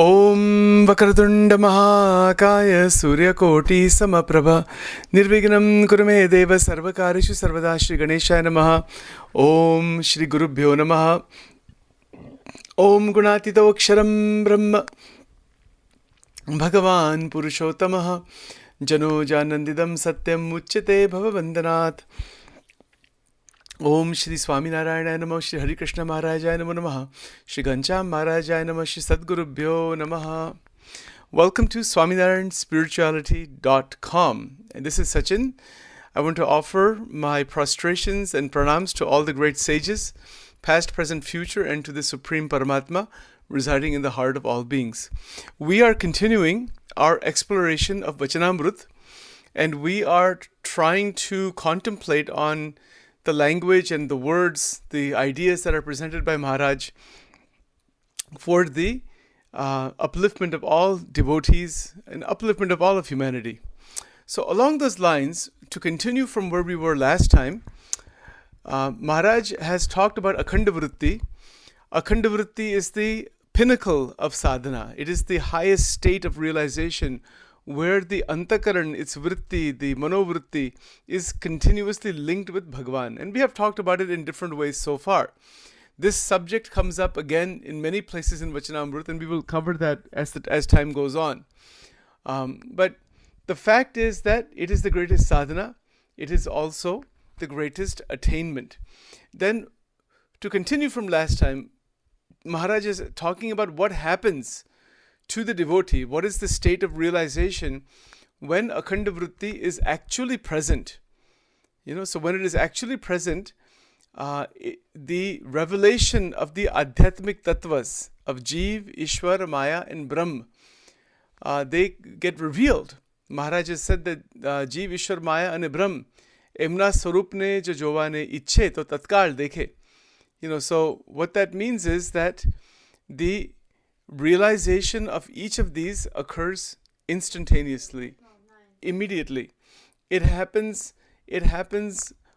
Om Vakratunda Mahakaya Suryakoti Samaprabha Nirvignam Kurume Deva Sarvakarishu Sarvada Shri Ganeshaya Namaha Om Shri Gurubhyo Namaha Om Gunatito Aksharam Brahma Bhagavan Purushottamaha Jano Janandidam Satyam Uchyate Bhavavandanath Om Shri Swaminarayan Namaha Shri Hari Krishna Maharajaya Namaha Shri Gancham Maharajaya Namaha Shri Sadgurubhyo Namaha. Welcome to SwaminarayanSpirituality.com, and this is Sachin. I want to offer my prostrations and pranams to all the great sages, past, present, future, and to the Supreme Paramatma residing in the heart of all beings. We are continuing our exploration of Vachanamrut, and we are trying to contemplate on the language and the words, the ideas that are presented by Maharaj for the upliftment of all devotees and upliftment of all of humanity. So along those lines, to continue from where we were last time, Maharaj has talked about Akhanda Vritti. Akhanda Vritti is the pinnacle of sadhana. It is the highest state of realization where the antakaran, its vritti, the manovritti, is continuously linked with Bhagavan. And we have talked about it in different ways so far. This subject comes up again in many places in Vachanamrut, and we will cover that as time goes on. But the fact is that it is the greatest sadhana. It is also the greatest attainment. Then, to continue from last time, Maharaj is talking about what happens to the devotee. What is the state of realization when Akhanda Vritti is actually present? So when it is actually present, the revelation of the Adhyatmic Tattvas of Jeev, Ishwar, Maya and Brahm, they get revealed. Maharaj has said that Jeev, Ishwar, Maya and Brahm, Emna Swarupne jo Jovane Ichhe to Tatkal Dekhe. So what that means is that the realization of each of these occurs instantaneously, immediately. It happens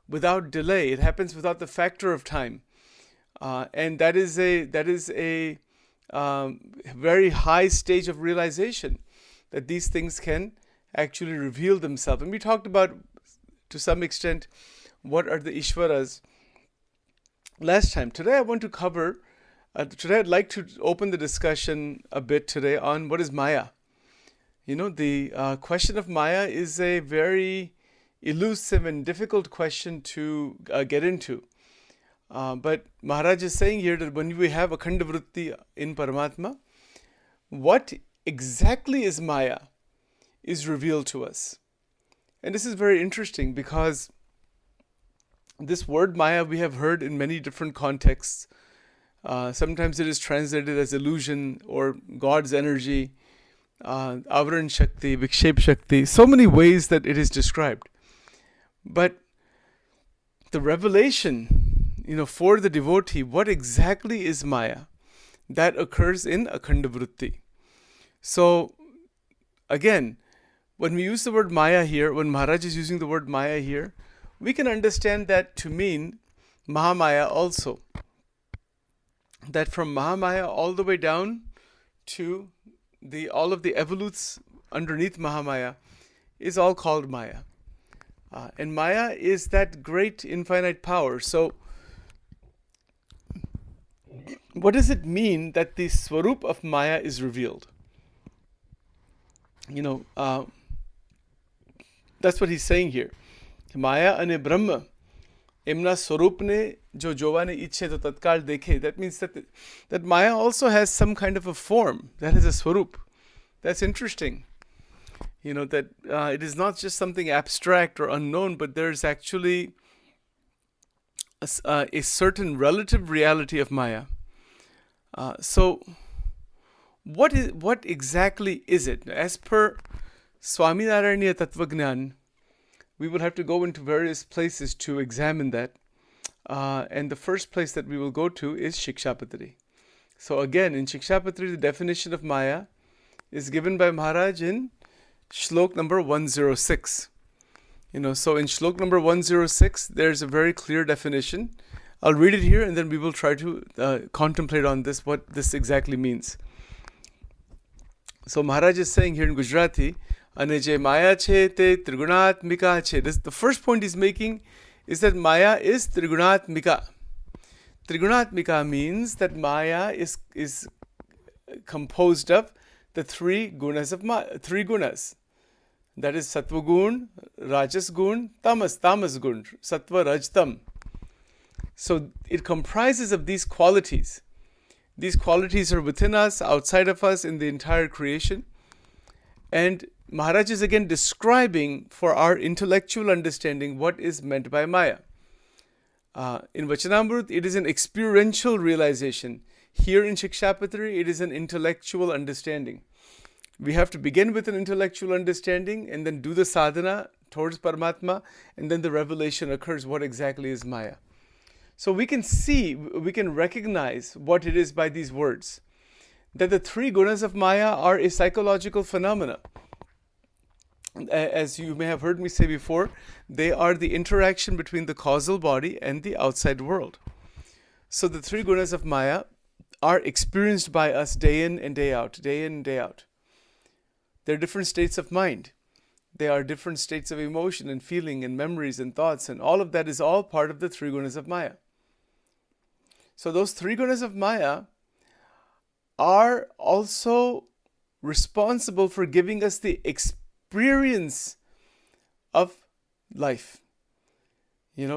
without delay. It happens without the factor of time, and that is a very high stage of realization that these things can actually reveal themselves. And we talked about, to some extent, what are the Ishwaras last time. Today I want to cover. Today I'd like to open the discussion a bit today on what is Maya. The question of Maya is a very elusive and difficult question to get into. But Maharaj is saying here that when we have Akhanda Vritti in Paramatma, what exactly is Maya is revealed to us. And this is very interesting because this word Maya we have heard in many different contexts. Sometimes it is translated as illusion or God's energy, Avaran Shakti, Vikshep Shakti, so many ways that it is described. But the revelation, for the devotee, what exactly is Maya, that occurs in Akhanda Vritti. So, again, when we use the word Maya here, when Maharaj is using the word Maya here, we can understand that to mean Mahamaya also. That from Mahamaya all the way down to all of the evolutes underneath Mahamaya is all called Maya. And Maya is that great infinite power. So, what does it mean that the Swarup of Maya is revealed? That's what he's saying here. Maya ane Brahma. Emna Swarupne jo Jovane Ichhe to Tatkal Dekhe. That means that Maya also has some kind of a form. That is a Swarup. That's interesting. That it is not just something abstract or unknown, but there's actually a certain relative reality of Maya. So, what exactly is it? As per Swaminarayan Tattvagnan, we will have to go into various places to examine that. And the first place that we will go to is Shikshapatri. So again, in Shikshapatri, the definition of Maya is given by Maharaj in Shlok number 106. So in Shlok number 106, there's a very clear definition. I'll read it here and then we will try to contemplate on this, what this exactly means. So Maharaj is saying here in Gujarati, Ane je maya che te trigunatmika che. The first point he's making is that Maya is trigunatmika. Trigunatmika means that Maya is composed of the three gunas. That is Sattva gun, Rajas gun, Tamas gun, Sattva Rajtam. So it comprises of these qualities. These qualities are within us, outside of us, in the entire creation. And Maharaj is again describing for our intellectual understanding what is meant by Maya. In Vachanamrut, it is an experiential realization. Here in Shikshapatri, it is an intellectual understanding. We have to begin with an intellectual understanding and then do the sadhana towards Paramatma, and then the revelation occurs what exactly is Maya. So we can see, we can recognize what it is by these words. That the three gunas of Maya are a psychological phenomena. As you may have heard me say before, they are the interaction between the causal body and the outside world. So the three gunas of Maya are experienced by us day in and day out, day in and day out. They're different states of mind. They are different states of emotion and feeling and memories and thoughts, and all of that is all part of the three gunas of Maya. So those three gunas of Maya are also responsible for giving us the experience of life.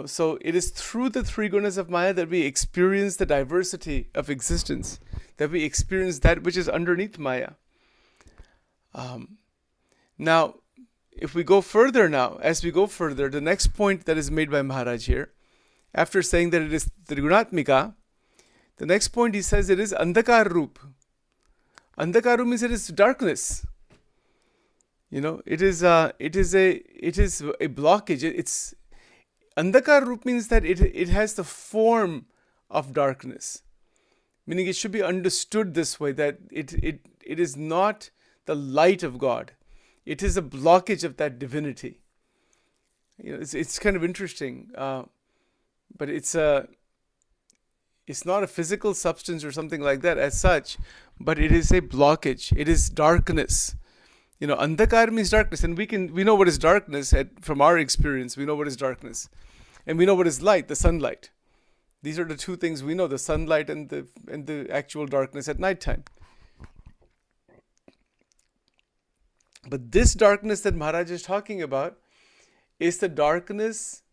So it is through the three gunas of Maya that we experience the diversity of existence, that we experience that which is underneath Maya. Now, if we go further the next point that is made by Maharaj here, after saying that it is Trigunatmika, the next point he says it is Andhakar Roop. Andhakar Roop means it is darkness. It is a blockage. It's Andhakar Roop means that it has the form of darkness. Meaning it should be understood this way, that it is not the light of God. It is a blockage of that divinity. It's kind of interesting, but it's not a physical substance or something like that as such, but it is a blockage. It is darkness. Andhakar means darkness, and we know what is darkness from our experience. We know what is darkness, and we know what is light, the sunlight. These are the two things we know: the sunlight and the actual darkness at nighttime. But this darkness that Maharaj is talking about is the darkness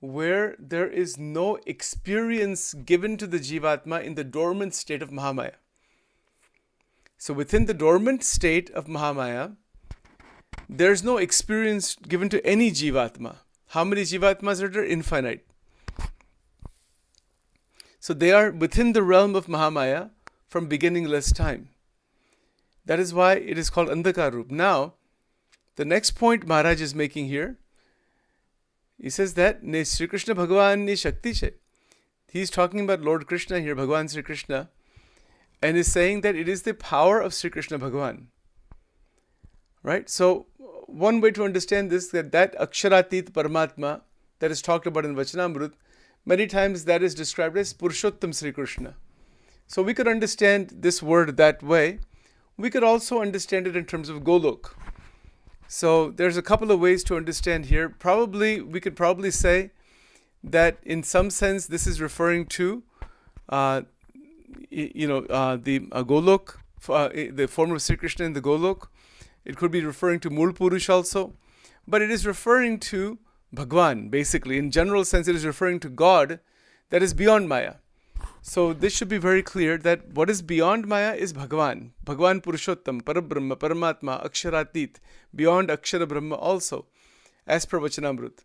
where there is no experience given to the Jivatma in the dormant state of Mahamaya. So within the dormant state of Mahamaya, there's no experience given to any Jivatma. How many Jivatmas are there? Infinite. So they are within the realm of Mahamaya from beginningless time. That is why it is called Andhakar Roop. Now, the next point Maharaj is making here, he says that Ne Sri Krishna Bhagavan ni Shakti che. He's talking about Lord Krishna here, Bhagavan Sri Krishna, and is saying that it is the power of Sri Krishna Bhagavan. Right? So, one way to understand this, that Aksharatit Paramatma that is talked about in Vachanamrut, many times that is described as Purushottam Sri Krishna. So we could understand this word that way. We could also understand it in terms of Golok. So there's a couple of ways to understand here. We could probably say that in some sense this is referring to, the Golok, the form of Sri Krishna in the Golok. It could be referring to Mul Purush also, but it is referring to Bhagwan. Basically, in general sense, it is referring to God that is beyond Maya. So this should be very clear that what is beyond Maya is Bhagwan. Bhagwan Purushottam, Parabrahma, Paramatma, Aksharatit, beyond Akshara Brahma also, as per Vachanamrut.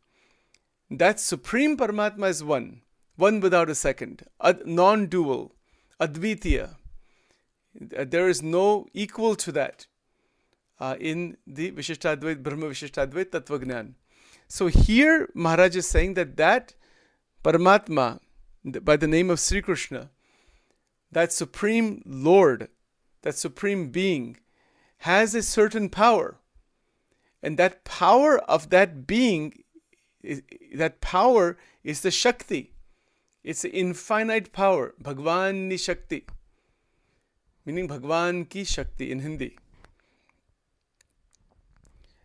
That supreme Paramatma is one without a second, non-dual, Advitiya. There is no equal to that in the Vishishtadvait, Brahma Vishishtadvait Tattvagnan. So here Maharaj is saying that Paramatma, by the name of Sri Krishna, that supreme Lord, that supreme being, has a certain power. And that power of that being, that power is the Shakti. It's the infinite power, Bhagwan ni Shakti, meaning Bhagwan ki Shakti in Hindi.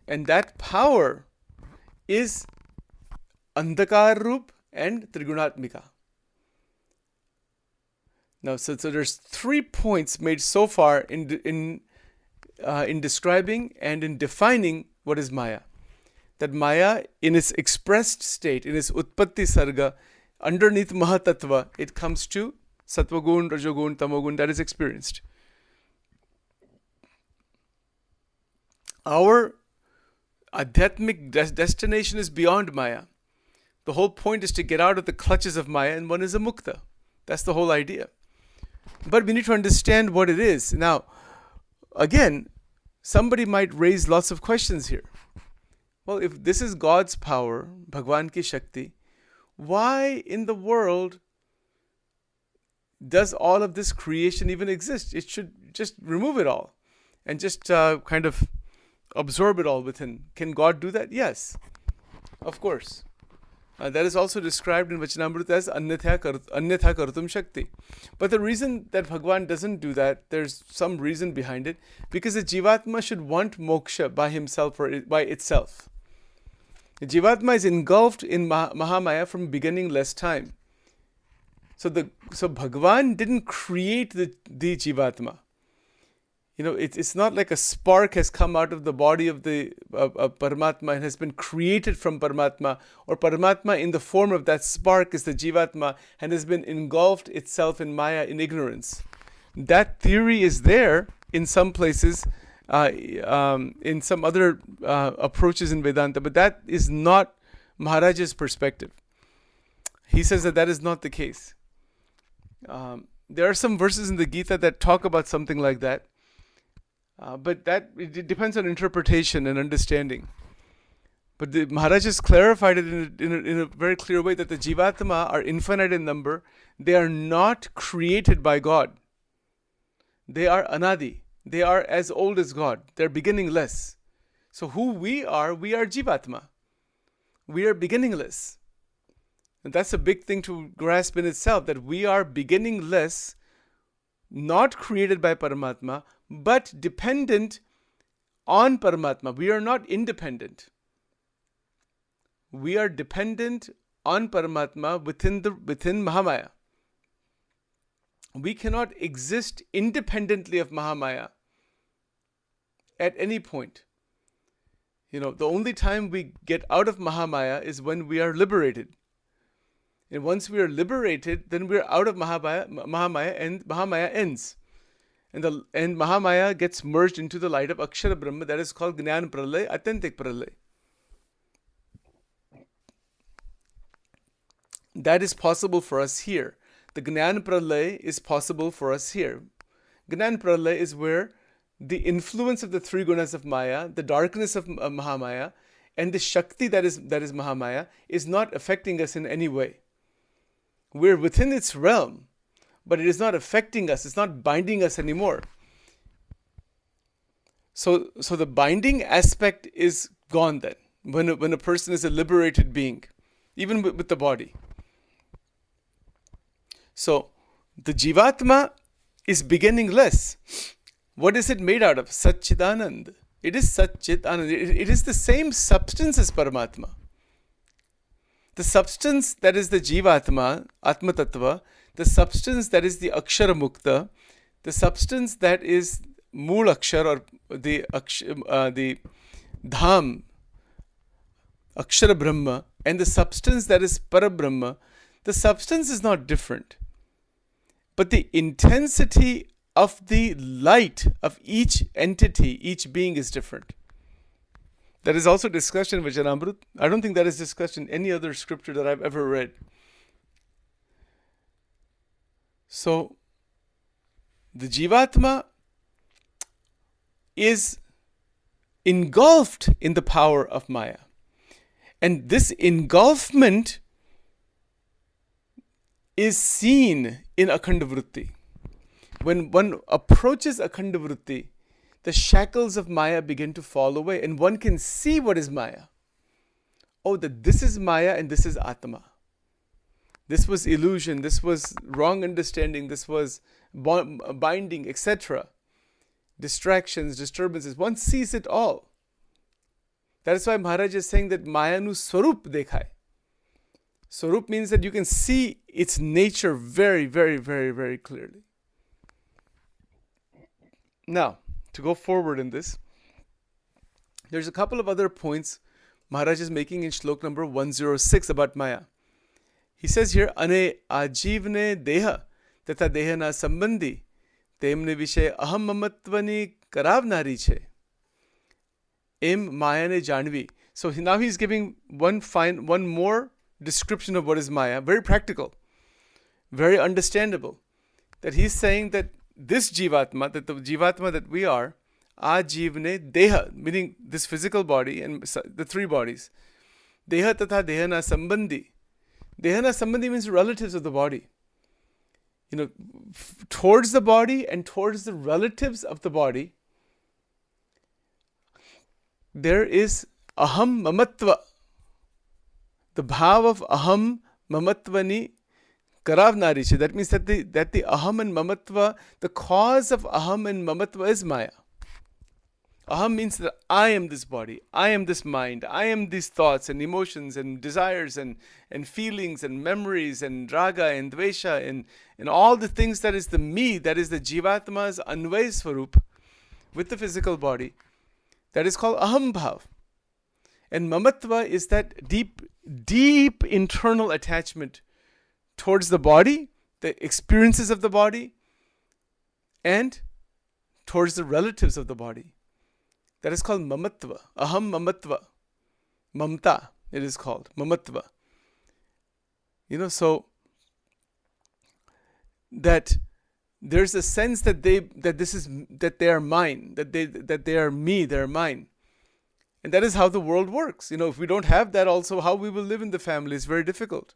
And that power is Andhakar Roop and Trigunatmika. Now, so there's 3 points made so far in describing and in defining what is Maya. That Maya, in its expressed state, in its Utpatti Sarga, underneath Mahatattva, it comes to Sattvagun, Rajogun, Tamogun, that is experienced. Our Adhyatmic destination is beyond Maya. The whole point is to get out of the clutches of Maya, and one is a mukta. That's the whole idea. But we need to understand what it is. Now, again, somebody might raise lots of questions here. Well, if this is God's power, Bhagwan ki Shakti, why in the world does all of this creation even exist? It should just remove it all and just kind of absorb it all within. Can God do that? Yes, of course. That is also described in Vachanamrut as nitya kartum shakti. But the reason that Bhagwan doesn't do that, there's some reason behind it, because the Jivatma should want moksha by himself or by itself. The Jivatma is engulfed in Mahamaya from beginningless time. So Bhagwan didn't create the Jivatma. It's not like a spark has come out of the body of the Paramatma and has been created from Paramatma, or Paramatma in the form of that spark is the Jivatma and has been engulfed itself in Maya in ignorance. That theory is there in some places, in some other approaches in Vedanta, but that is not Maharaj's perspective. He says that is not the case. There are some verses in the Gita that talk about something like that. But it depends on interpretation and understanding. But the Maharaj has clarified it in a very clear way that the Jivatma are infinite in number. They are not created by God. They are anadi. They are as old as God. They're beginningless. So who we are Jivatma. We are beginningless. And that's a big thing to grasp in itself, that we are beginningless, not created by Paramatma, but dependent on Paramatma. We are not independent. We are dependent on Paramatma within Mahamaya. We cannot exist independently of Mahamaya at any point. The only time we get out of Mahamaya is when we are liberated. And once we are liberated, then we are out of Mahamaya, and Mahamaya ends. And Mahamaya gets merged into the light of Akshara Brahma, that is called Gnan Pralay, Atyantik Pralay. That is possible for us here. The Gnan Pralay is possible for us here. Gnan Pralay is where the influence of the three gunas of Maya, the darkness of Mahamaya, and the Shakti that is Mahamaya is not affecting us in any way. We're within its realm, but it is not affecting us. It's not binding us anymore. So the binding aspect is gone then, when a person is a liberated being, even with the body. So the Jivatma is beginningless. What is it made out of? Satchidanand. It is Satchit Anand. It is the same substance as Paramatma. The substance that is the Jivatma, Atma Tattva, the substance that is the Akshara Mukta, the substance that is Mool Akshar, or the Dham, Akshara Brahma, and the substance that is Parabrahma, the substance is not different. But the intensity of the light of each entity, each being is different. That is also discussed in Vachanamrut. I don't think that is discussed in any other scripture that I've ever read. So, the Jivatma is engulfed in the power of Maya. And this engulfment is seen in Akhanda Vritti. When one approaches Akhanda Vritti, the shackles of Maya begin to fall away, and one can see what is Maya. Oh, that this is Maya and this is Atma. This was illusion, this was wrong understanding, this was binding, etc. Distractions, disturbances. One sees it all. That is why Maharaj is saying that Maya nu Swarup dekha hai. Swarup means that you can see its nature very, very, very, very clearly. Now, to go forward in this, there's a couple of other points Maharaj is making in shlok number 106 about Maya. He says here, Ane ajivne deha तथा देहना संबंधी तेमने विषय अहम ममत्वनी करावनारी छे M माया ने Janvi. So now he's giving one more description of what is Maya, very practical, very understandable. That he's saying that this jivatma, that the jivatma that we are, ajivne deha, meaning this physical body and the three bodies. Deha tatha dehana sambandhi. Dehana sambandhi means relatives of the body. Towards the body and towards the relatives of the body, there is aham mamatva. The bhav of aham mamatvani karavnari. That means that the aham and mamatva, the cause of aham and mamatva is Maya. Aham means that I am this body, I am this mind, I am these thoughts and emotions and desires and feelings and memories and raga and dvesha and all the things that is the me, that is the jivatma's anvay swarup with the physical body. That is called aham bhav. And mamatva is that deep, deep internal attachment towards the body, the experiences of the body, and towards the relatives of the body. That is called mamatva. Aham mamatva. Mamta, it is called. Mamatva. So that there's a sense that they are mine, that they are me, they are mine. And that is how the world works. If we don't have that also, how we will live in the family is very difficult.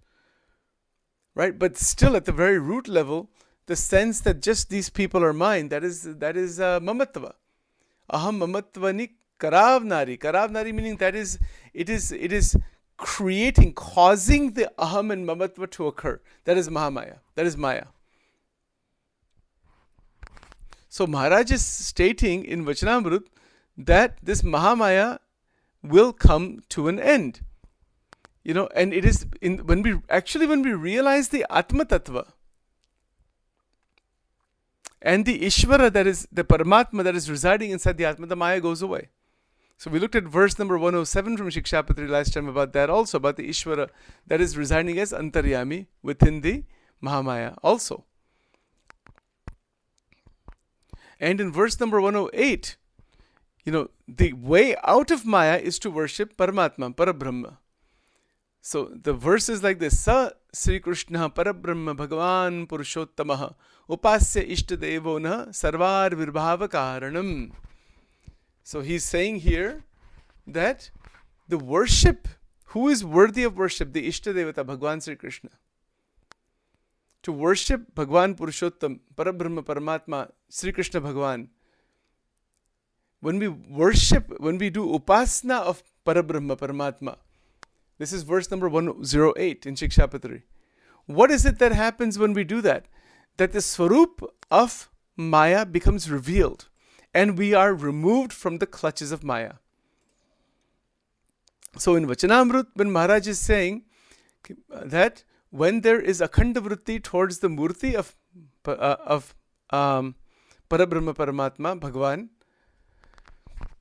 Right? But still at the very root level, the sense that just these people are mine, that is mamatva. Aham mamatvani karavnari. Karavnari meaning that it is creating, causing the aham and mamatva to occur. That is Mahamaya. That is Maya. So Maharaj is stating in Vachanamrut that this Mahamaya will come to an end. And it is when we realize the Atma Tattva and the Ishvara, that is the Paramatma that is residing inside the Atma, the Maya goes away. So we looked at verse number 107 from Shikshapatri last time about that also, about the Ishvara that is residing as Antaryami within the Mahamaya also. And in verse number 108, the way out of Maya is to worship Paramatma, Parabrahma. So the verse is like this: Sa Sri Krishna Parabrahma Bhagavan Purushottamaha Upasya Ishtadevo Na Sarvar Virbhava Karanam. So he's saying here that the worship, who is worthy of worship? The Ishtadevata, Bhagavan Sri Krishna. To worship Bhagavan Purushottam, Parabrahma Paramatma, Sri Krishna Bhagavan. When we do upasana of Parabrahma Paramatma, this is verse number 108 in Shikshapatri. What is it that happens when we do that? That the Swarup of Maya becomes revealed and we are removed from the clutches of Maya. So in Vachanamrut, when Maharaj is saying that when there is akhanda vritti towards the murti of Parabrahma Paramatma, Bhagavan,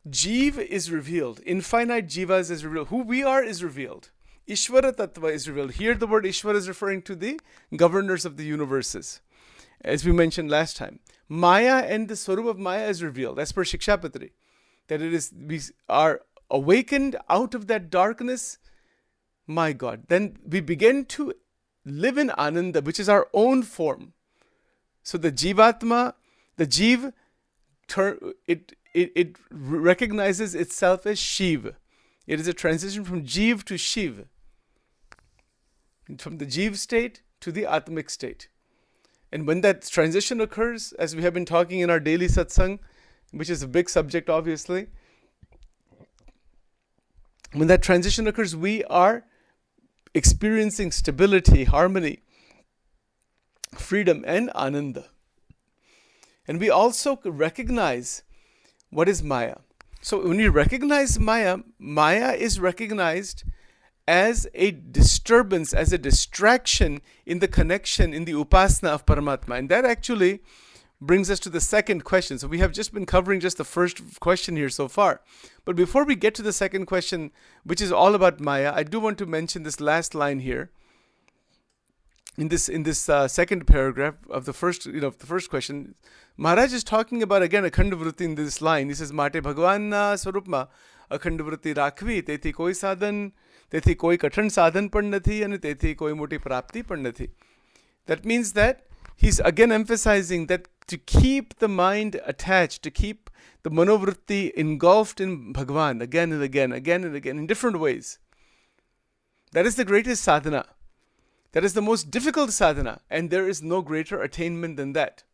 Jeev is revealed. Infinite Jivas is revealed. Who we are is revealed. Ishvara Tattva is revealed. Here the word Ishvara is referring to the governors of the universes, as we mentioned last time. Maya and the Swarup of Maya is revealed, as per Shikshapatri. That we are awakened out of that darkness. My God. Then we begin to live in Ananda, which is our own form. So the Jivatma, the Jeev, it recognizes itself as Shiv. It is a transition from Jeev to Shiv. From the Jeev state to the Atmic state. And when that transition occurs, as we have been talking in our daily satsang, which is a big subject obviously, when that transition occurs, we are experiencing stability, harmony, freedom, and ananda. And we also recognize what is Maya. So when you recognize Maya, Maya is recognized as a disturbance, as a distraction in the connection, in the upasana of Paramatma. And that actually brings us to the second question. So we have just been covering just the first question here so far. But before we get to the second question, which is all about Maya, I do want to mention this last line here. In this second paragraph of the first question, Maharaj is talking about again akhand vritti in this line. He says, "Mate Bhagwan na સ્વરૂપમાં અખંડ વૃત્તિ રાખવી, તેથી કોઈ સાધન, તેથી કોઈ કઠણ સાધન પણ નથી અને તેથી કોઈ મોટી પ્રાપ્તિ પણ નથી." That means that he's again emphasizing that to keep the mind attached, to keep the manovritti engulfed in Bhagwan again and again, in different ways, that is the greatest sadhana. That is the most difficult sadhana, and there is no greater attainment than that.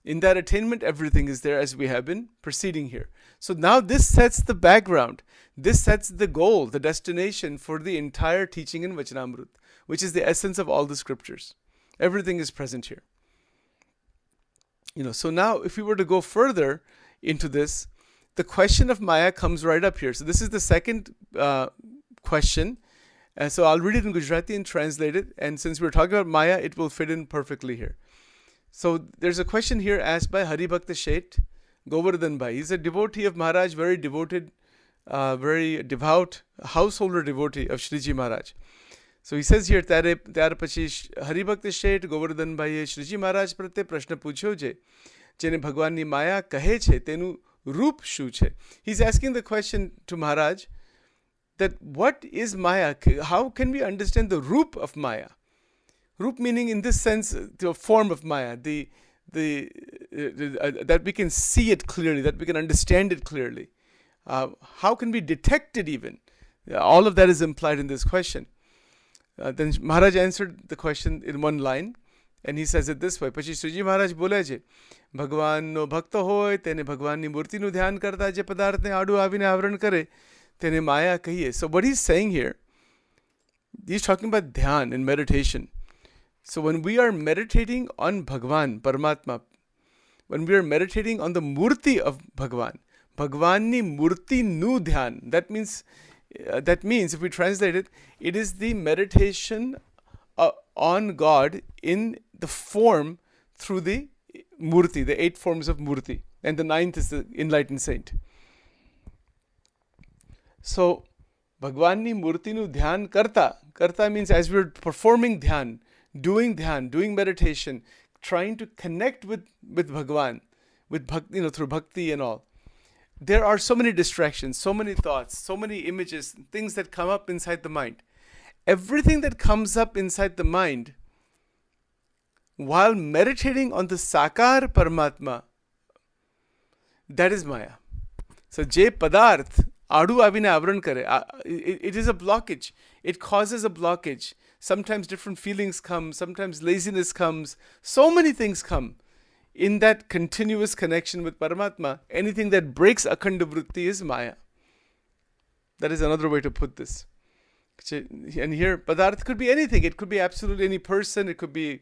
In that attainment, everything is there, as we have been proceeding here. So now this sets the background. This sets the goal, the destination for the entire teaching in Vachanamrut, which is the essence of all the scriptures. Everything is present here. So now if we were to go further into this, the question of Maya comes right up here. So this is the second question. So I'll read it in Gujarati and translate it. And since we're talking about Maya, it will fit in perfectly here. So there's a question here asked by Haribhakta Sheth Govardhan Bhai. He's a devotee of Maharaj, very devoted, very devout householder devotee of Shriji Maharaj. So he says here, ત્યાર પછી હરિભક્ત શેઠ ગોવર્ધનભાઈએ શ્રીજી મહારાજ પ્રત્યે પ્રશ્ન પૂછ્યો છે, જેને ભગવાનની માયા કહે છે તેનું રૂપ શું છે? He's asking the question to Maharaj that what is Maya? How can we understand the roop of Maya? Roop meaning in this sense, the form of Maya, that we can see it clearly, that we can understand it clearly. How can we detect it even? All of that is implied in this question. Then Maharaj answered the question in one line, and he says it this way. પછી શ્રીજી મહારાજ બોલે છે, ભગવાનનો ભક્ત હોય તેને ભગવાનની મૂર્તિનું ધ્યાન કરતા જે પદાર્થને આડું આવીને આવરણ કરે તેને માયા કહીએ. So what he's saying here, he's talking about dhyan and meditation. So when we are meditating on Bhagwan, Paramatma, when we are meditating on the murti of Bhagwan, Bhagwanni murti nu dhyan, that means if we translate it, it is the meditation on God in the form through the murti, the 8 forms of murti, and the 9th is the enlightened saint. So Bhagwanni murti nu dhyan karta means as we're performing dhyan, doing meditation, trying to connect with Bhagwan, through bhakti and all. There are so many distractions, so many thoughts, so many images, things that come up inside the mind. Everything that comes up inside the mind, while meditating on the Sakar Paramatma, that is Maya. So, Je Padarth, Adu Avine Avran Kare, it is a blockage. It causes a blockage. Sometimes different feelings come, sometimes laziness comes, so many things come. In that continuous connection with Paramatma, anything that breaks akhanda vritti is Maya. That is another way to put this. And here, Padarth could be anything. It could be absolutely any person. It could be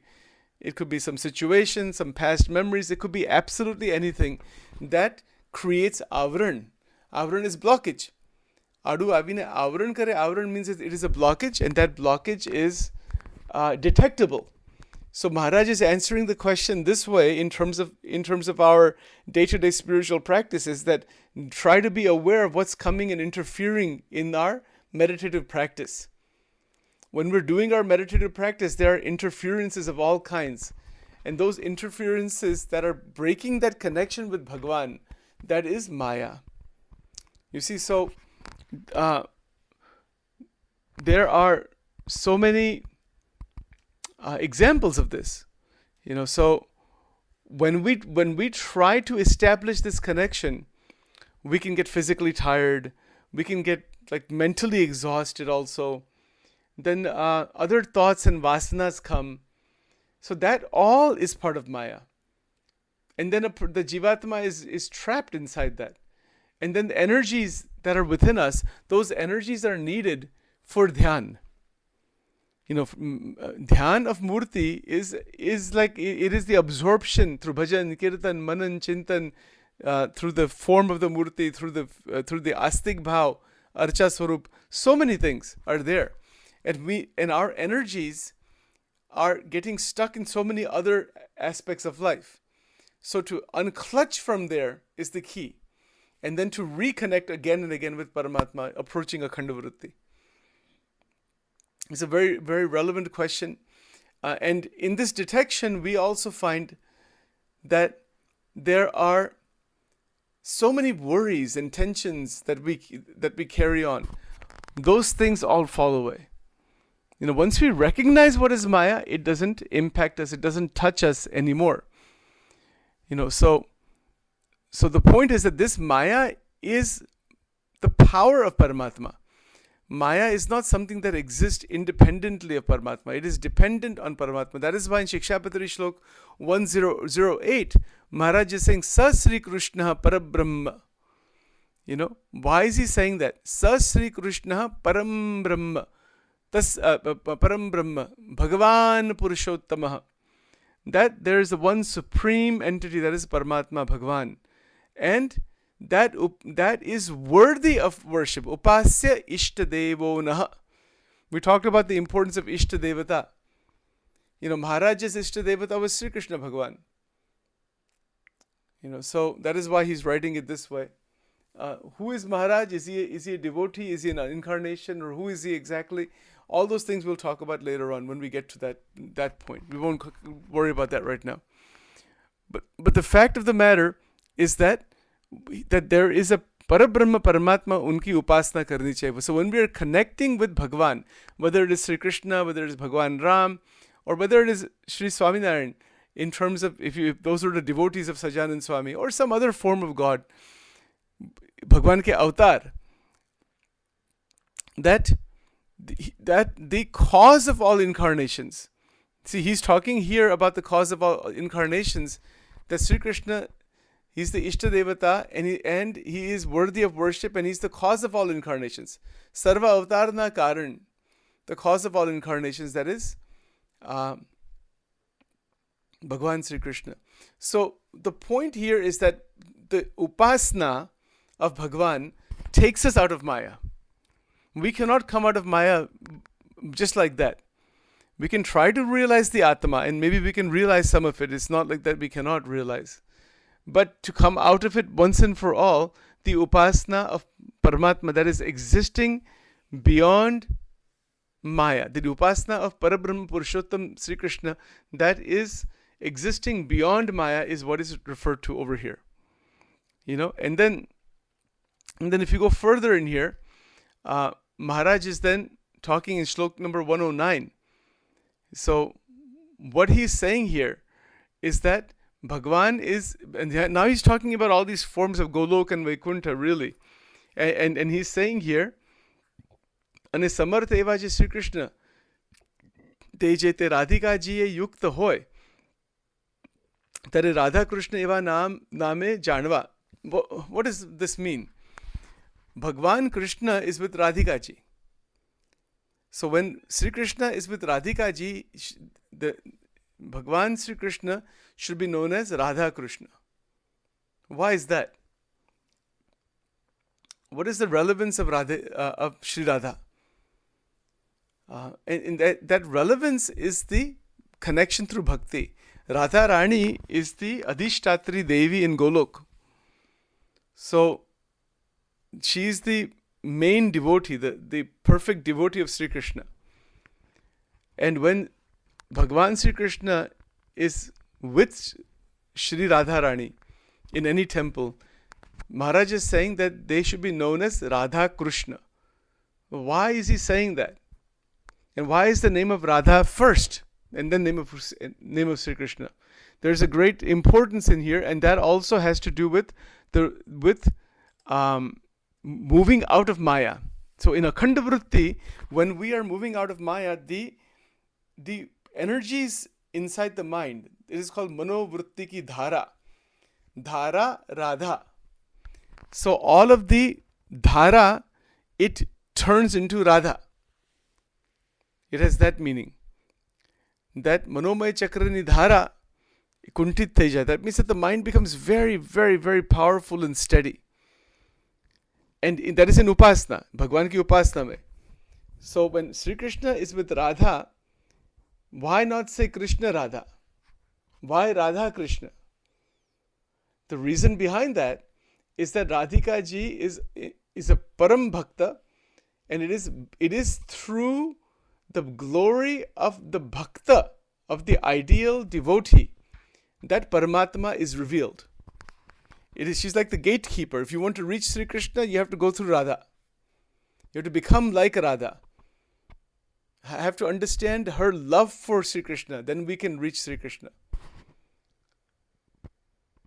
some situation, some past memories. It could be absolutely anything that creates avran. Avran is blockage. Adu avine avran kare. Avran means it is a blockage, and that blockage is detectable. So Maharaj is answering the question this way in terms of our day-to-day spiritual practices, that try to be aware of what's coming and interfering in our meditative practice. When we're doing our meditative practice, there are interferences of all kinds. And those interferences that are breaking that connection with Bhagwan, that is Maya. You see, so there are so many examples of this, so when we try to establish this connection, we can get physically tired, we can get mentally exhausted also. Then other thoughts and vasanas come. So that all is part of Maya. And then the Jivatma is trapped inside that. And then the energies that are within us, those energies are needed for dhyan. Dhyan of Murti is like, it is the absorption through bhajan, kirtan, manan, chintan, through the form of the murti, through the astik bhav, archa swarup. So many things are there, and our energies are getting stuck in so many other aspects of life. So to unclutch from there is the key, and then to reconnect again and again with Paramatma, approaching Akhanda Vritti. It's a very, very relevant question. And in this detection, we also find that there are so many worries and tensions that we carry on. Those things all fall away. Once we recognize what is Maya, it doesn't impact us. It doesn't touch us anymore. So the point is that this Maya is the power of Paramatma. Maya is not something that exists independently of Paramatma. It is dependent on Paramatma. That is why in Shikshapatari Shlok 1008, Maharaj is saying, Sa Sri Krishna Parabrahma. Why is he saying that? Sa Sri Krishna Param Brahma. Param Brahma. Bhagavan Purushottamaha. That there is the one supreme entity, that is Paramatma, Bhagavan. And that is worthy of worship. Upasya Ishtadevo Naha. We talked about the importance of Ishtadevata. Maharaj's Ishtadevata was Sri Krishna Bhagavan. So that is why he's writing it this way. Who is Maharaj? Is he a devotee? Is he an incarnation? Or who is he exactly? All those things we'll talk about later on when we get to that point. We won't worry about that right now. But the fact of the matter is that there is a Parabrahma Paramatma unki upasana karni chahiye. So when we are connecting with Bhagavan, whether it is Sri Krishna, whether it is Bhagavan Ram, or whether it is Sri Swaminarayan, in terms of if those are the devotees of Sajanand Swami, or some other form of God, Bhagavan ke avatar, that the cause of all incarnations. See, he's talking here about the cause of all incarnations, that Sri Krishna, he's the Ishtadevata, and he is worthy of worship, and he's the cause of all incarnations. Sarva avatarna karan, the cause of all incarnations, that is Bhagavan Sri Krishna. So the point here is that the upasana of Bhagavan takes us out of Maya. We cannot come out of Maya just like that. We can try to realize the Atma, and maybe we can realize some of it. It's not like that we cannot realize. But to come out of it once and for all, the upasana of Paramatma, that is existing beyond Maya, the upasana of Parabrahma Purushottam Sri Krishna, that is existing beyond Maya, is what is referred to over here. And then if you go further in here, Maharaj is then talking in Shlok number 109. So what he's saying here is that Bhagavan is, and now he's talking about all these forms of Golok and Vaikuntha, really. And he's saying here, Ane samarth eva je Sri Krishna, te je te Radhika ji ye yukta hoy, tare Radha Krishna eva name janva. What does this mean? Bhagwan Krishna is with Radhika ji. So when Sri Krishna is with Radhika ji, the Bhagwan Sri Krishna should be known as Radha Krishna. Why is that? What is the relevance of Sri Radha? And that relevance is the connection through bhakti. Radha Rani is the Adhishtatri Devi in Golok. So she is the main devotee, the perfect devotee of Sri Krishna. And when Bhagavan Sri Krishna is with Shri Radharani in any temple, Maharaj is saying that they should be known as Radha Krishna. Why is he saying that? And why is the name of Radha first and then name of Sri Krishna? There's a great importance in here, and that also has to do with moving out of Maya. So in Akhanda Vritti, when we are moving out of Maya, the energies inside the mind, it is called Mano Vritti ki Dhara. Dhara Radha. So all of the Dhara, it turns into Radha. It has that meaning. That Manomaya Chakra Nidhara, kuntit thai jaya. That means that the mind becomes very, very, very powerful and steady. And that is in upasana, Bhagwan ki upasana mein. So when Sri Krishna is with Radha, why not say Krishna Radha? Why Radha Krishna? The reason behind that is that Radhika ji is a Param Bhakta, and it is through the glory of the Bhakta, of the ideal devotee, that Paramatma is revealed. She's like the gatekeeper. If you want to reach Sri Krishna, you have to go through Radha. You have to become like Radha. I have to understand her love for Sri Krishna, then we can reach Sri Krishna.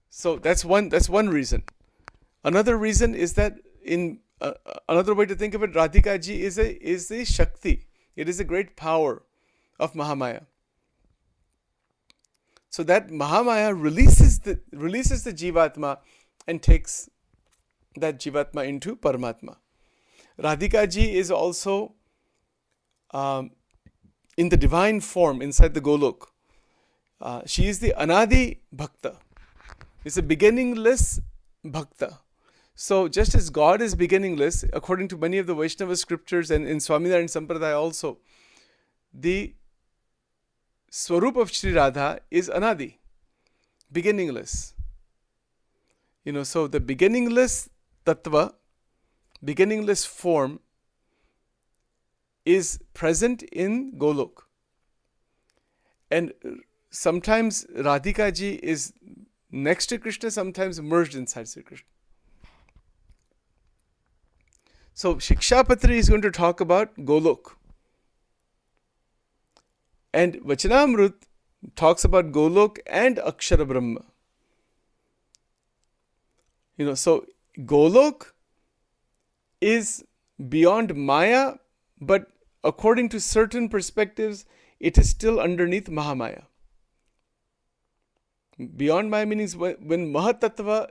So that's one reason. Another reason is that another way to think of it, Radhika ji is a Shakti. It is a great power of Mahamaya. So that Mahamaya releases the Jivatma and takes that Jivatma into Paramatma. Radhika ji is also in the divine form inside the Golok. She is the Anadi Bhakta. It's a beginningless Bhakta. So just as God is beginningless, according to many of the Vaishnava scriptures and in Swaminarayan Sampradaya also, the Swarup of Sri Radha is Anadi, beginningless. So the beginningless Tattva, beginningless form is present in Golok. And sometimes Radhika ji is next to Krishna, sometimes merged inside Sri Krishna. So Shikshapatri is going to talk about Golok. And Vachanamrut talks about Golok and Akshara Brahma. So Golok is beyond Maya, but according to certain perspectives, it is still underneath Mahamaya. Beyond Maya means when Mahatattva,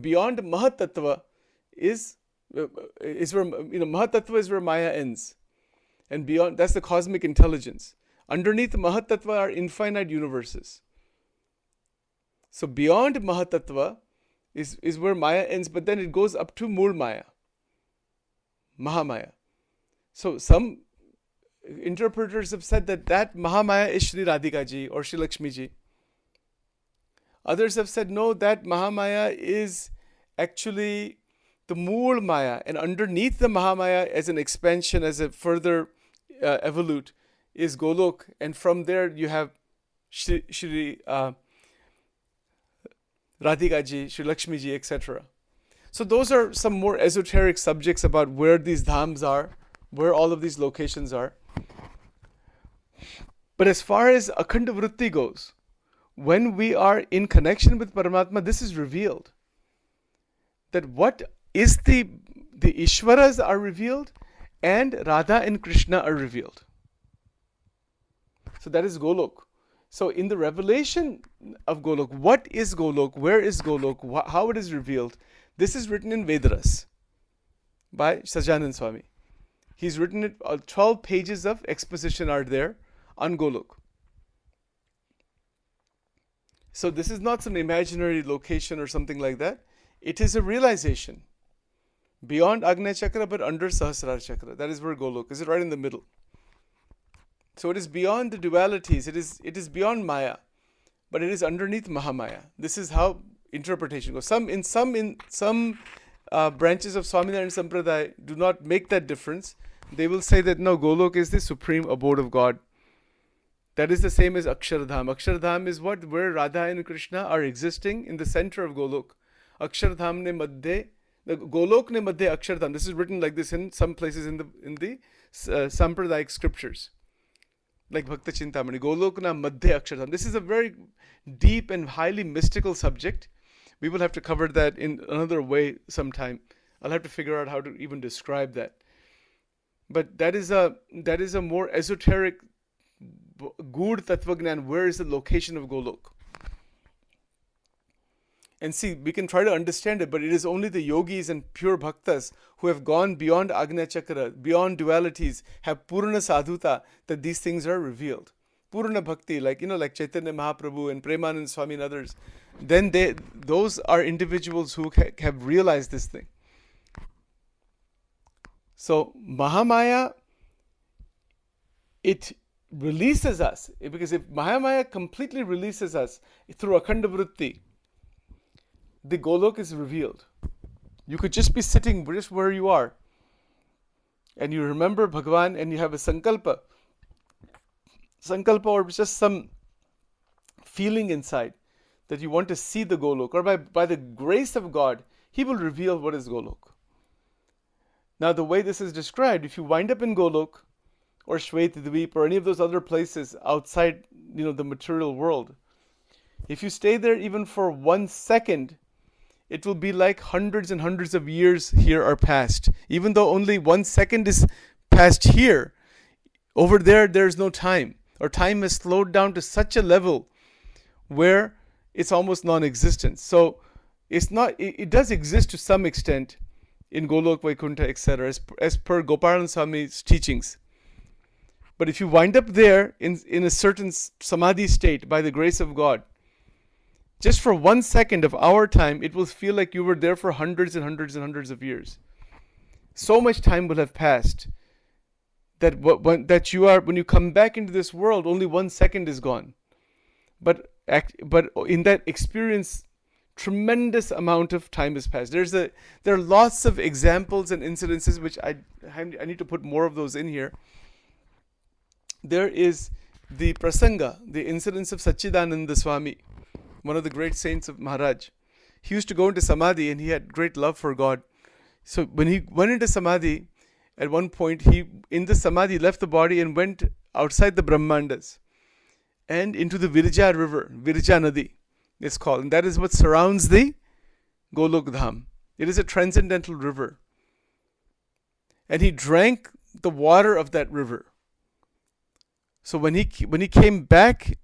beyond Mahatattva is where Mahatattva is where Maya ends, and beyond, that's the cosmic intelligence. Underneath Mahatattva are infinite universes. So beyond Mahatattva is where Maya ends, but then it goes up to Mool Maya, Mahamaya. So some interpreters have said that Mahamaya is Shri Radhika ji or Shri Lakshmi ji. Others have said no, that Mahamaya is actually the Mool Maya, and underneath the Mahamaya, as an expansion, as a further evolute, is Golok, and from there you have Shri Radhika ji, Shri Lakshmi ji, etc. So those are some more esoteric subjects about where these dhams are, where all of these locations are. But as far as Akhanda Vritti goes, when we are in connection with Paramatma, this is revealed. That what is the Ishwaras are revealed, and Radha and Krishna are revealed. So that is Golok. So in the revelation of Golok, what is Golok? Where is Golok? How it is revealed? This is written in Vedaras by Sajanand Swami. He's written it, 12 pages of exposition are there on Golok. So this is not some imaginary location or something like that. It is a realization. Beyond Agnya Chakra, but under Sahasrara Chakra. That is where Golok is. It right in the middle. So it is beyond the dualities. It is beyond Maya, but it is underneath Mahamaya. This is how interpretation goes. Some branches of Swaminarayan Sampradaya do not make that difference. They will say that no, Golok is the supreme abode of God. That is the same as Akshardham. Akshardham is what? Where Radha and Krishna are existing in the center of Golok. Akshardham ne madhye, the Golok ne madhye Akshardham. This is written like this in some places in the Sampradayic scriptures. Like Bhakta Chintamani. Golok na madhye Akshardham. This is a very deep and highly mystical subject. We will have to cover that in another way sometime. I'll have to figure out how to even describe that. But that is a more esoteric Gud Tattvagnan. Where is the location of Golok? And see, we can try to understand it, but it is only the yogis and pure bhaktas who have gone beyond Agnya Chakra, beyond dualities, have Purna Sadhuta, that these things are revealed. Purna Bhakti, like Chaitanya Mahaprabhu and Premanand Swami and others, then those are individuals who have realized this thing. So Mahamaya, it releases us, because if Mahamaya completely releases us through Akhanda Vritti, the Golok is revealed. You could just be sitting just where you are, and you remember Bhagavan, and you have a sankalpa or just some feeling inside that you want to see the Golok, or by the grace of God, He will reveal what is Golok. Now, the way this is described, if you wind up in Golok or Shvetadvip or any of those other places outside, the material world, if you stay there even for 1 second, it will be like hundreds and hundreds of years here are passed. Even though only 1 second is passed here, over there's no time, or time has slowed down to such a level where it's almost non-existent. So it does exist to some extent in Golok, Vaikuntha, etc., as per Gopalan Swami's teachings. But if you wind up there in a certain samadhi state by the grace of God, just for 1 second of our time, it will feel like you were there for hundreds and hundreds and hundreds of years. So much time will have passed that when you come back into this world, only 1 second is gone. But in that experience, tremendous amount of time has passed. There are lots of examples and incidences, which I need to put more of those in here. There is the prasanga, the incidents of Sachidananda Swami, one of the great saints of Maharaj. He used to go into samadhi, and he had great love for God. So when he went into samadhi, at one point he in the samadhi left the body and went outside the Brahmandas and into the Virja river, Virja Nadi it's called, and that is what surrounds the Golok Dham. It is a transcendental river, and he drank the water of that river. So when he came back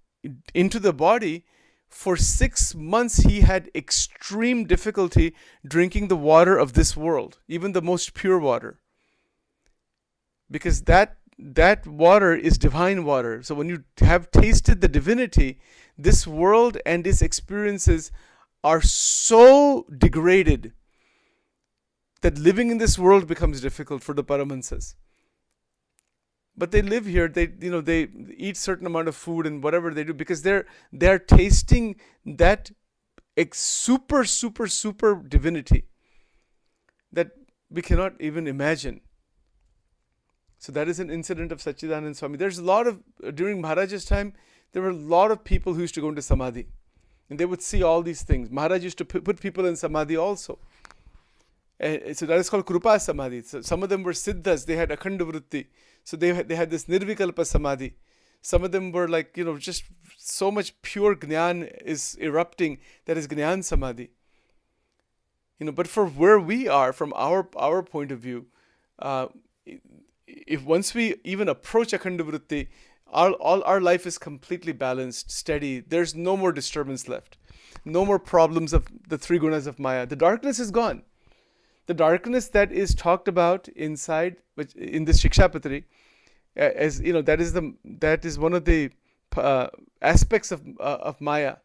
into the body, for 6 months he had extreme difficulty drinking the water of this world, even the most pure water, because that water is divine water. So when you have tasted the divinity, this world and its experiences are so degraded that living in this world becomes difficult for the Paramahansas. But they live here. They eat certain amount of food and whatever they do, because they're tasting that super divinity that we cannot even imagine. So that is an incident of Sachidananda Swami. There's a lot of, during Maharaj's time, there were a lot of people who used to go into samadhi, and they would see all these things. Maharaj used to put people in samadhi also. So that is called Krupa Samadhi. So some of them were Siddhas, they had Akhanda Vritti. So they had this Nirvikalpa Samadhi. Some of them were like, just so much pure Jnana is erupting, that is Jnana Samadhi. But for where we are, from our point of view, if once we even approach Akhanda Vritti, all our life is completely balanced, steady. There's no more disturbance left. No more problems of the 3 gunas of Maya. The darkness is gone. The darkness that is talked about inside, which in this Shikshapatri, as that is one of the aspects of Maya.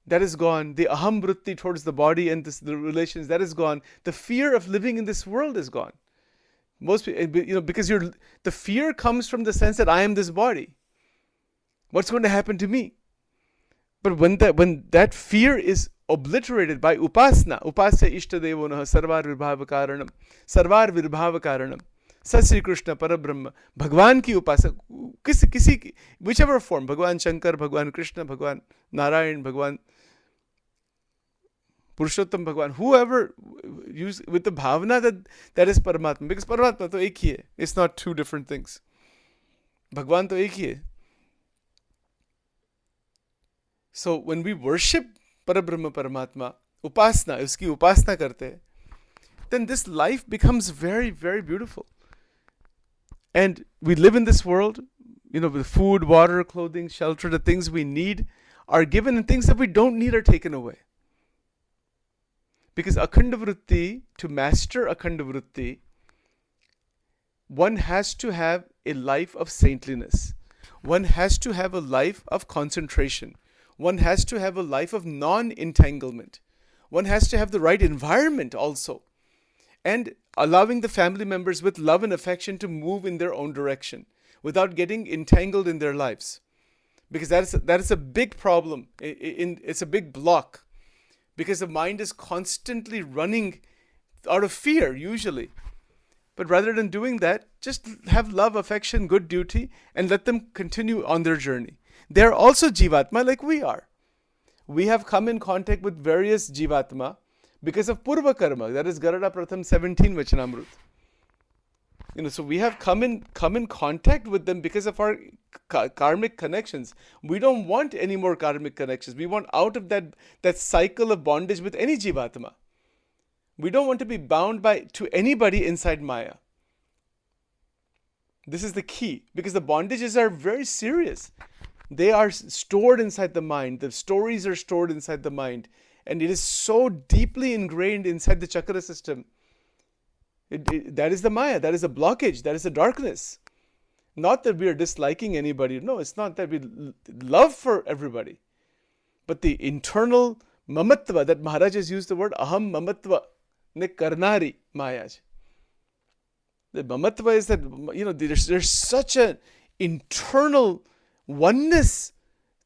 That is gone. The aham vritti towards the body and the relations, that is gone. The fear of living in this world is gone. Most people, because the fear comes from the sense that I am this body. What's going to happen to me? But when that fear is obliterated by upasana, upasya ishtadevonaha sarvar virbhava karanam, Sri Krishna Parabrahma, Bhagwan ki upasana, kisi whichever form, Bhagwan Shankar, Bhagwan Krishna, Bhagwan Narayan, Bhagwan Purushottam Bhagwan, whoever use with the bhavana that is Paramatma, because Paramatma to ek hi hai. It's not two different things. Bhagwan to ek hi hai. So when we worship Parabrahma Paramatma, upasana, uski upasana karte hai, then this life becomes very, very beautiful. And we live in this world, with food, water, clothing, shelter, the things we need are given, and things that we don't need are taken away. Because Akhanda Vritti, to master Akhanda Vritti, one has to have a life of saintliness. one has to have a life of concentration. One has to have a life of non-entanglement. One has to have the right environment also. And allowing the family members with love and affection to move in their own direction without getting entangled in their lives. Because that is a big problem. It's a big block. Because the mind is constantly running out of fear, usually. But rather than doing that, just have love, affection, good duty, and let them continue on their journey. They are also Jivatma like we are. We have come in contact with various Jivatma because of Purva Karma. That is Garada Pratham 17 Vachanamrut. So we have come in contact with them because of our karmic connections. We don't want any more karmic connections. We want out of that cycle of bondage with any Jivatma. We don't want to be bound to anybody inside Maya. This is the key, because the bondages are very serious. They are stored inside the mind. The stories are stored inside the mind. And it is so deeply ingrained inside the chakra system. That is the Maya. That is a blockage. That is a darkness. Not that we are disliking anybody. No, it's not that we love for everybody. But the internal mamatva, that Maharaj has used the word aham mamatva, ne karnari Maya. The mamatva is that, there's such an internal oneness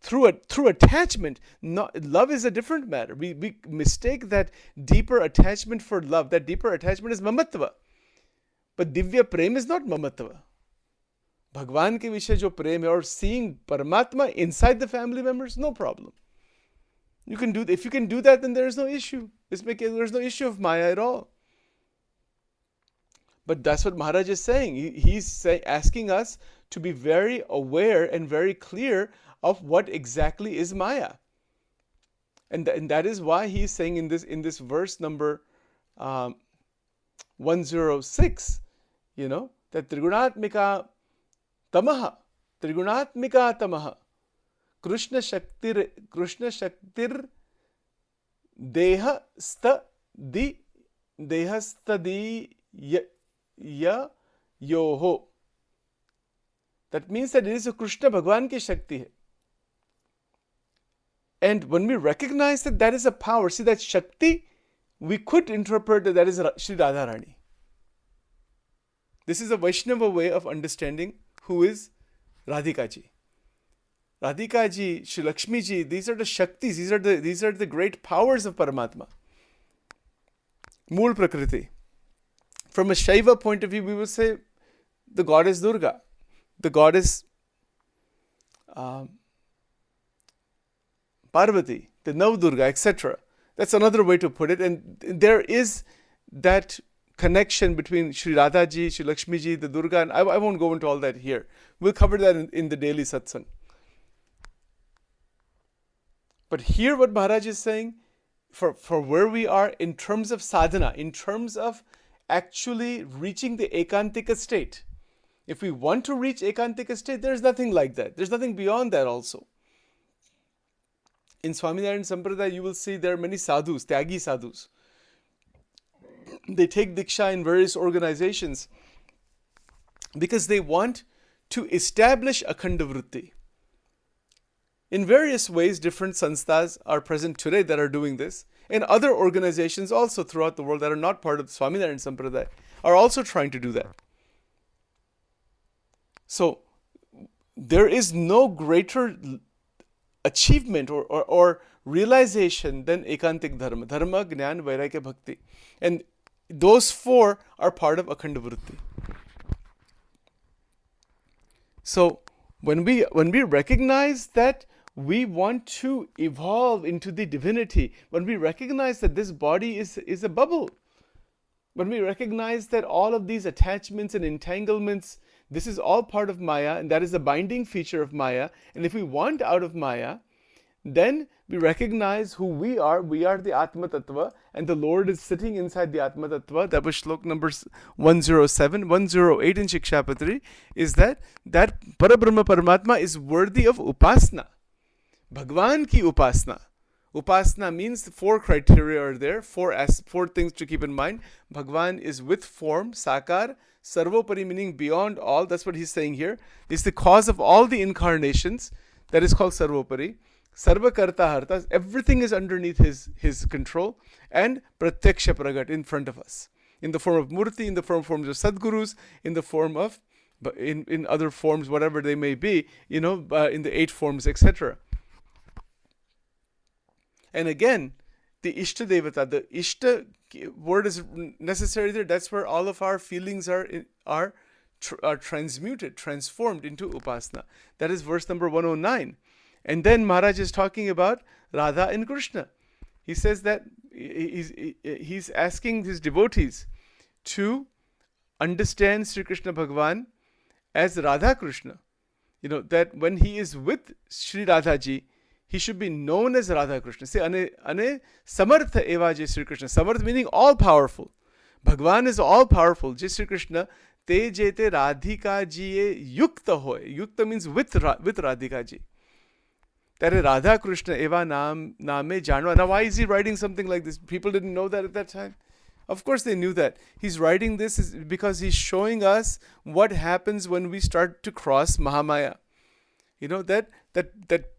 through attachment. Love is a different matter. We mistake that deeper attachment for love. That deeper attachment is mamatva. But divya prem is not mamatva. Bhagwan ke vishay jo prem hai, or seeing Paramatma inside the family members, no problem. If you can do that, then there is no issue. There's no issue of Maya at all. But that's what Maharaj is saying. He's asking us to be very aware and very clear of what exactly is Maya. And that is why he's saying in this verse number 106, that Trigunatmika Tamaha, Krishna Shaktir Dehastadi Ya Yoho. That means that it is a Krishna Bhagwan ki Shakti hai. And when we recognize that is a power, see that Shakti, we could interpret that is Shri Radharani. This is a Vaishnava way of understanding who is Radhika ji. Radhika ji, Shri Lakshmi ji, these are the Shaktis, these are the great powers of Paramatma. Mool Prakriti. From a Shaiva point of view, we will say the goddess Durga, the goddess Parvati, the Navdurga, etc. That's another way to put it. And there is that connection between Shri Radha ji, Shri Lakshmi ji, the Durga, and I won't go into all that here. We'll cover that in the daily satsang. But here what Maharaj is saying, for where we are in terms of sadhana, in terms of actually reaching the ekantika state. If we want to reach ekantika state, there's nothing like that. There's nothing beyond that also. In Swaminarayan Sampradaya, you will see there are many sadhus, tyagi sadhus. They take diksha in various organizations because they want to establish akhanda vritti. In various ways, different sanstha's are present today that are doing this. And other organizations also throughout the world that are not part of Swaminarayan Sampradaya are also trying to do that. So, there is no greater achievement or realization than ekantik dharma. Dharma, Jnana, Vairagya, Bhakti. And those four are part of akhanda vritti. So, when we recognize that we want to evolve into the divinity, when we recognize that this body is a bubble, when we recognize that all of these attachments and entanglements, this is all part of Maya, and that is a binding feature of Maya, and if we want out of Maya, then we recognize who we are the Atma Tattva, and the Lord is sitting inside the Atma Tattva. That was shlok number 107, 108 in Shikshapatri, is that Parabrahma Paramatma is worthy of upasana. Bhagwan ki upasana. Upasana means 4 criteria are there, 4 things to keep in mind. Bhagwan is with form, sakar, sarvopari meaning beyond all, that's what he's saying here, is the cause of all the incarnations, that is called sarvopari. Sarvakarta harta, everything is underneath his control, and pratyaksha pragat, in front of us, in the form of murti, in the forms of sadgurus, in the form of, in other forms, whatever they may be, in the 8 forms, etc. And again, the Ishta Devata, the Ishta word is necessary there. That's where all of our feelings are transmuted, transformed into Upasana. That is verse number 109. And then Maharaj is talking about Radha and Krishna. He says that he's asking his devotees to understand Sri Krishna Bhagavan as Radha Krishna. That when he is with Sri Radha Ji, he should be known as Radha Krishna. Say, ane samartha eva Jai Sri Krishna. Samartha meaning all powerful. Bhagwan is all powerful. Jai Sri Krishna, te jete Radhika Ji yukta hoy. Yukta means with Radhika Ji. That is Radha Krishna eva name janva. Now, why is he writing something like this? People didn't know that at that time. Of course they knew that. He's writing this because he's showing us what happens when we start to cross Mahamaya. That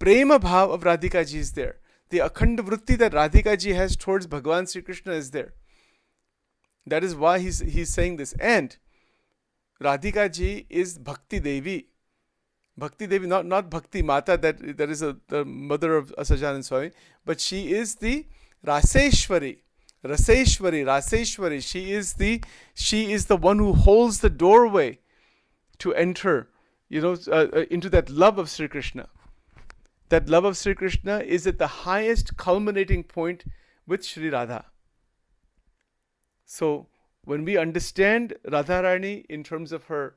prema bhav of Radhika Ji is there. The akhanda vritti that Radhika Ji has towards Bhagavan Sri Krishna is there. That is why he's saying this. And Radhika Ji is Bhakti Devi. Bhakti Devi, not Bhakti Mata, that is the mother of Sajanand Swami, but she is the Raseshwari. She is the one who holds the doorway to enter into that love of Sri Krishna. That love of Sri Krishna is at the highest culminating point with Sri Radha. So, when we understand Radharani in terms of her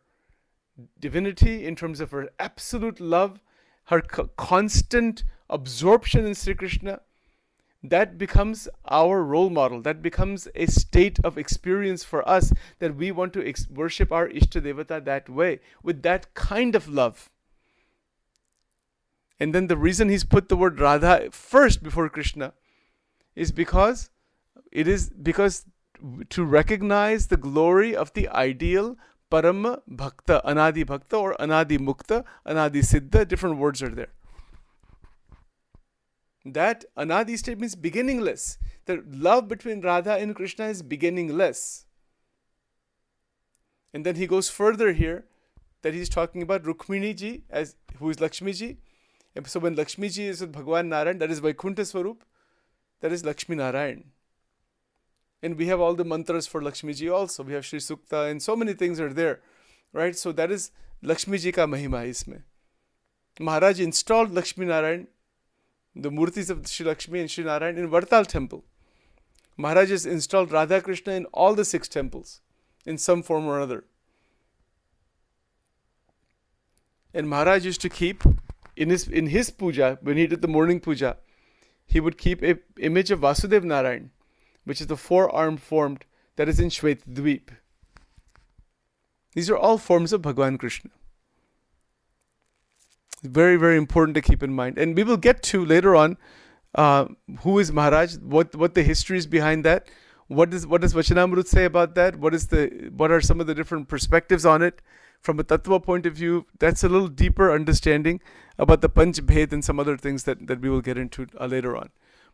divinity, in terms of her absolute love, her constant absorption in Sri Krishna, that becomes our role model. That becomes a state of experience for us, that we want to worship our Ishta Devata that way, with that kind of love. And then the reason he's put the word Radha first before Krishna is because to recognize the glory of the ideal Parama Bhakta, Anadi Bhakta or Anadi Mukta, Anadi Siddha, different words are there. That Anadi state means beginningless. The love between Radha and Krishna is beginningless. And then he goes further here, that he's talking about Rukmini Ji, who is Lakshmi Ji. And so when Lakshmi Ji is with Bhagwan Narayan, that is Vaikuntha Swarup, that is Lakshmi Narayan. And we have all the mantras for Lakshmi Ji also. We have Shri Sukta and so many things are there. Right? So that is Lakshmi Ji ka mahima isme. Maharaj installed Lakshmi Narayan, the murtis of Shri Lakshmi and Shri Narayan in Vartal temple. Maharaj has installed Radha Krishna in all the 6 temples in some form or other. And Maharaj used to keep in his puja, when he did the morning puja, he would keep an image of Vasudev Narayan, which is the 4-armed form that is in Shwet Dweep. These are all forms of Bhagwan Krishna. Very, very important to keep in mind. And we will get to later on who is Maharaj, what the history is behind that, what does Vachanamrut say about that, what are some of the different perspectives on it from a tattva point of view. That's a little deeper understanding about the Panch Bhed and some other things that we will get into later on.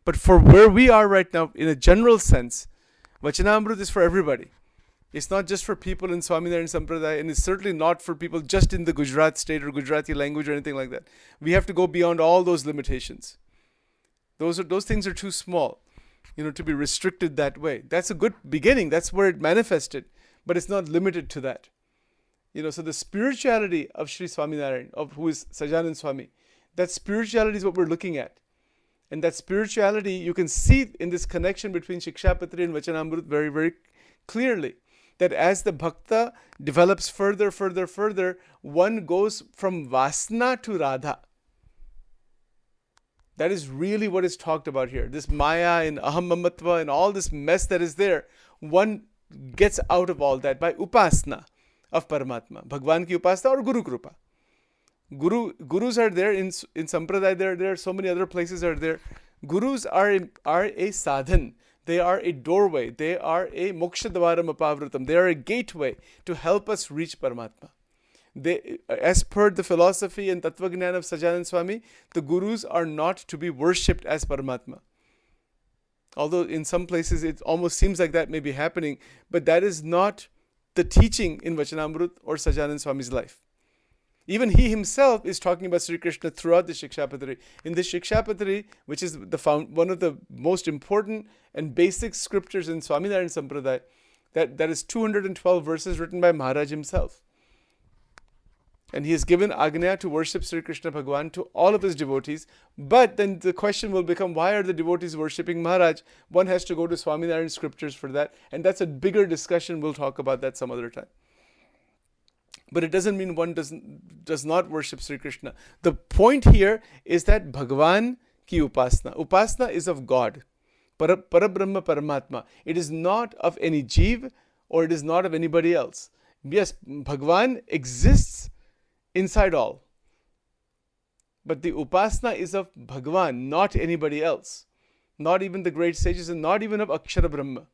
But for where we are right now, in a general sense, Vachanamrut is for everybody. It's not just for people in Swaminarayan Sampradaya, and it's certainly not for people just in the Gujarat state or Gujarati language or anything like that. We have to go beyond all those limitations. Those things are too small, to be restricted that way. That's a good beginning. That's where it manifested, but it's not limited to that. So the spirituality of Sri Swaminarayan, of who is Sajanand Swami, that spirituality is what we're looking at. And that spirituality, you can see in this connection between Shikshapatri and Vachanamrut very, very clearly. That as the bhakta develops further, one goes from Vasna to Radha. That is really what is talked about here. This Maya and Aham Mamatva and all this mess that is there, one gets out of all that by Upasana of Paramatma. Bhagwan ki Upasana or Guru Krupa. Gurus are there in Sampradaya, there are so many other places are there. Gurus are a sadhan. They are a doorway. They are a mokshadvaram apavritam. They are a gateway to help us reach Paramatma. As per the philosophy and Tattvagnan of Sajanand Swami, the Gurus are not to be worshipped as Paramatma. Although in some places it almost seems like that may be happening, but that is not the teaching in Vachanamrut or Sajanand Swami's life. Even he himself is talking about Sri Krishna throughout the Shikshapatri. In the Shikshapatri, which is one of the most important and basic scriptures in Swaminarayan Sampradaya, that is 212 verses written by Maharaj himself. And he has given Agnya to worship Sri Krishna Bhagavan to all of his devotees. But then the question will become, why are the devotees worshipping Maharaj? One has to go to Swaminarayan scriptures for that. And that's a bigger discussion. We'll talk about that some other time. But it doesn't mean one does not worship Sri Krishna. The point here is that Bhagavan ki upasna. Upasna is of God. Parabrahma Paramatma. It is not of any jeev or it is not of anybody else. Yes, Bhagavan exists inside all. But the upasna is of Bhagavan, not anybody else. Not even the great sages and not even of Akshara Brahma.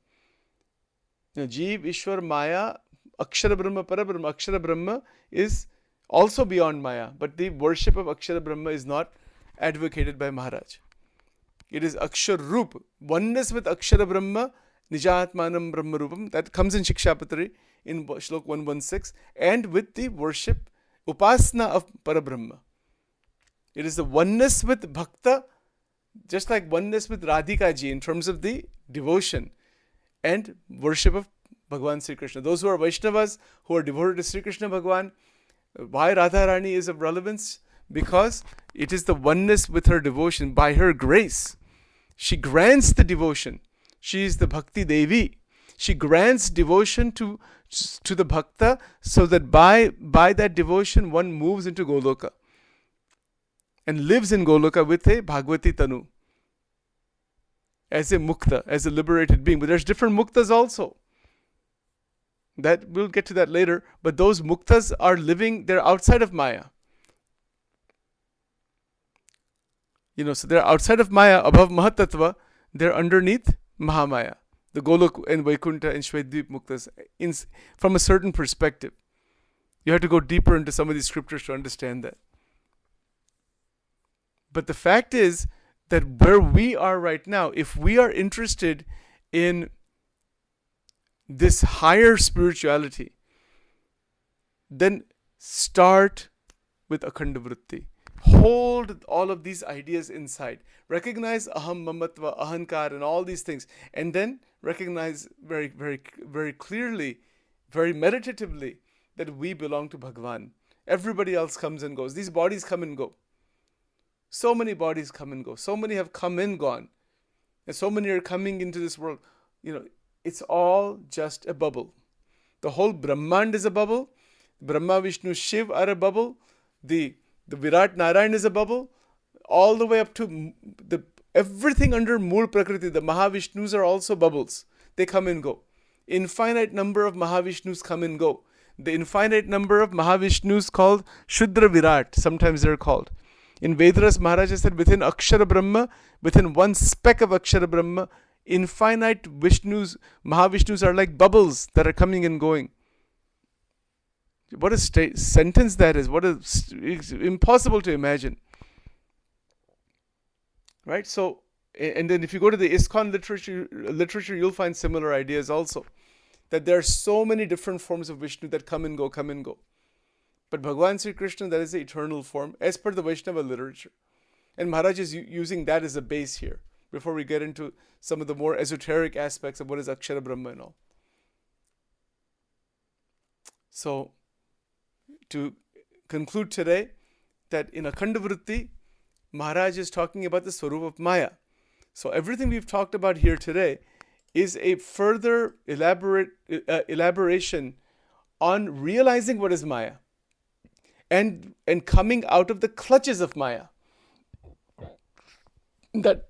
Jeev, Ishwar, Maya, Akshara Brahma, Parabrahma. Akshara Brahma is also beyond Maya. But the worship of Akshara Brahma is not advocated by Maharaj. It is Akshar Roop. Oneness with Akshara Brahma, Nijatmanam Brahma Rupam. That comes in Shikshapatri in Shlok 116. And with the worship Upasna of Parabrahma. It is the oneness with Bhakta, just like oneness with Radhika ji in terms of the devotion and worship of Bhagavan Sri Krishna. Those who are Vaishnavas, who are devoted to Sri Krishna Bhagavan, why Radharani is of relevance? Because it is the oneness with her devotion. By her grace, she grants the devotion. She is the Bhakti Devi. She grants devotion to the Bhakta so that by that devotion one moves into Goloka and lives in Goloka with a Bhagavati Tanu as a Mukta, as a liberated being. But there's different Muktas also. That we'll get to that later. But those Muktas are living, they're outside of Maya. So they're outside of Maya, above Mahatattva, they're underneath Mahamaya. The Golok and Vaikuntha and Shvedvip Muktas, from a certain perspective. You have to go deeper into some of these scriptures to understand that. But the fact is that where we are right now, if we are interested in this higher spirituality, then start with Akhanda Vritti. Hold all of these ideas inside. Recognize aham, mamatva, ahankar and all these things. And then recognize very, very, very clearly, very meditatively that we belong to Bhagavan. Everybody else comes and goes. These bodies come and go. So many bodies come and go. So many have come and gone. And so many are coming into this world. It's all just a bubble. The whole Brahmand is a bubble. Brahma, Vishnu, Shiv are a bubble. The Virat Narayan is a bubble. All the way up to everything under Mool Prakriti. The Mahavishnus are also bubbles. They come and go. Infinite number of Mahavishnus come and go. The infinite number of Mahavishnus called Shudra Virat, sometimes they're called. In Vedas, Maharaj has said within Akshara Brahma, within one speck of Akshara Brahma, infinite Vishnus, Mahavishnus are like bubbles that are coming and going. What a sentence that is. It's impossible to imagine. Right? So, and then if you go to the ISKCON literature, you'll find similar ideas also. That there are so many different forms of Vishnu that come and go. But Bhagavan Sri Krishna, that is the eternal form, as per the Vaishnava literature. And Maharaj is using that as a base here, before we get into some of the more esoteric aspects of what is Akshara Brahma and all. So, to conclude today, that in Akhanda Vritti, Maharaj is talking about the Swarup of Maya. So everything we've talked about here today is a further elaboration on realizing what is Maya and coming out of the clutches of Maya. That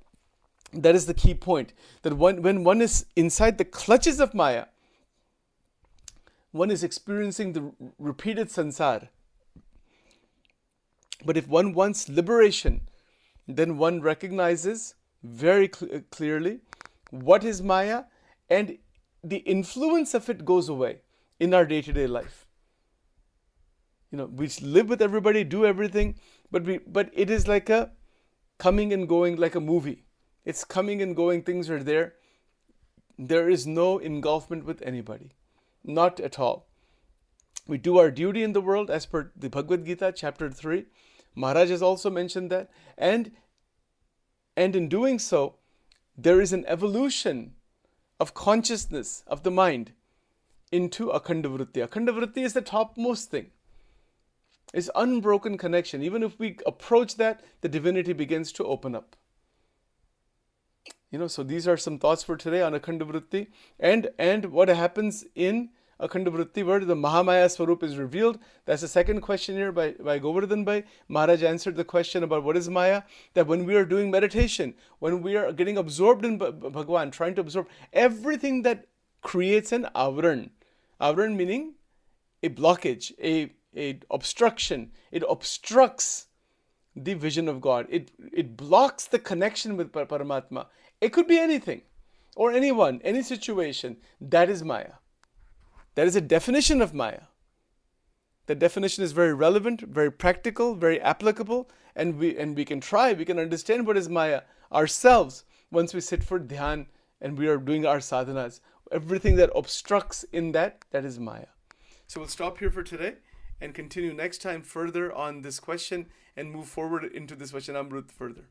is the key point. That when one is inside the clutches of Maya, one is experiencing the repeated sansar. But if one wants liberation, then one recognizes very clearly what is Maya, and the influence of it goes away in our day-to-day life. We live with everybody, do everything, but it is like a coming and going, like a movie. It's coming and going, things are there. There is no engulfment with anybody. Not at all. We do our duty in the world as per the Bhagavad Gita, chapter 3. Maharaj has also mentioned that. And in doing so, there is an evolution of consciousness of the mind into Akhanda Vritti. Akhanda Vritti is the topmost thing. It's unbroken connection. Even if we approach that, the divinity begins to open up. So these are some thoughts for today on Akhanda Vritti and what happens in Akhanda Vritti, where the Mahamaya Swarup is revealed. That's the second question here by Govardhan Bhai. Maharaj answered the question about what is Maya, that when we are doing meditation, when we are getting absorbed in Bhagwan, trying to absorb everything that creates an avaran. Avaran meaning a blockage, a obstruction. It obstructs the vision of God. It blocks the connection with Paramatma. It could be anything or anyone, any situation. That is Maya. That is a definition of Maya. The definition is very relevant, very practical, very applicable, and we can understand what is Maya ourselves once we sit for dhyan and we are doing our sadhanas. Everything that obstructs in that is Maya. So we'll stop here for today and continue next time further on this question and move forward into this Vachanamrut further.